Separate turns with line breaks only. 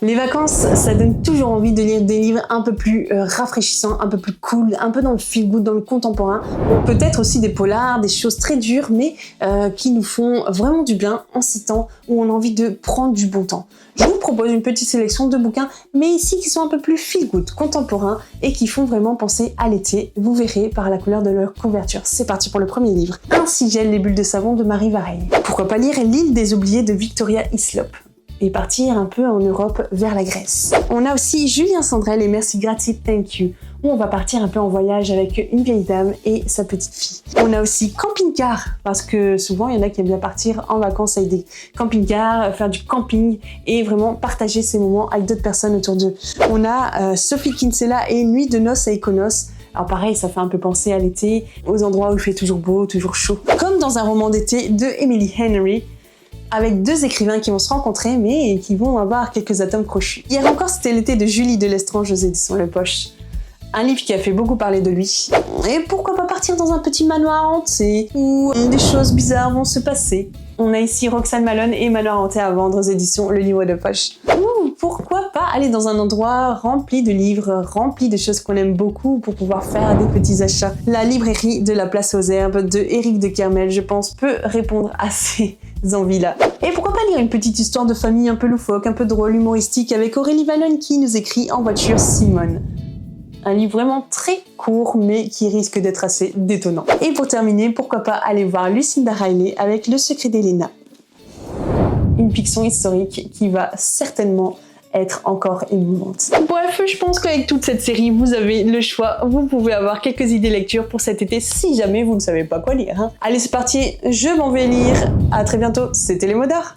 Les vacances, ça donne toujours envie de lire des livres un peu plus rafraîchissants, un peu plus cool, un peu dans le feel-good, dans le contemporain. Peut-être aussi des polars, des choses très dures, mais qui nous font vraiment du bien en ces temps où on a envie de prendre du bon temps. Je vous propose une petite sélection de bouquins, mais ici qui sont un peu plus feel-good, contemporains, et qui font vraiment penser à l'été. Vous verrez par la couleur de leur couverture. C'est parti pour le premier livre. Ainsi gèlent les bulles de savon de Marie Varenne. Pourquoi pas lire L'île des oubliés de Victoria Hislop et partir un peu en Europe vers la Grèce. On a aussi Julien Sandrel et Merci Gratis Thank You, où on va partir un peu en voyage avec une vieille dame et sa petite fille. On a aussi Camping-car, parce que souvent il y en a qui aiment bien partir en vacances avec des camping-cars, faire du camping et vraiment partager ces moments avec d'autres personnes autour d'eux. On a Sophie Kinsella et Nuit de noces à Econos. Alors pareil, ça fait un peu penser à l'été, aux endroits où il fait toujours beau, toujours chaud. Comme dans un roman d'été de Emily Henry, avec deux écrivains qui vont se rencontrer, mais qui vont avoir quelques atomes crochus. Hier encore, c'était l'été de Julie de Lestrange aux éditions Le Poche. Un livre qui a fait beaucoup parler de lui. Et pourquoi pas partir dans un petit manoir hanté, où des choses bizarres vont se passer. On a ici Roxane Malone et Manoir hanté à vendre aux éditions Le Livre de Poche. Ou pourquoi pas aller dans un endroit rempli de livres, rempli de choses qu'on aime beaucoup pour pouvoir faire des petits achats. La librairie de la Place aux Herbes de Éric de Kermel, je pense, peut répondre à ces envies-là. Et pourquoi pas lire une petite histoire de famille un peu loufoque, un peu drôle, humoristique avec Aurélie Vallone qui nous écrit en voiture Simone. Un livre vraiment très court, mais qui risque d'être assez détonnant. Et pour terminer, pourquoi pas aller voir Lucinda Riley avec Le Secret d'Elena. Une fiction historique qui va certainement être encore émouvante. Bref, je pense qu'avec toute cette série, vous avez le choix. Vous pouvez avoir quelques idées lecture pour cet été si jamais vous ne savez pas quoi lire. Allez, c'est parti, je m'en vais lire. À très bientôt, c'était les mots d'art.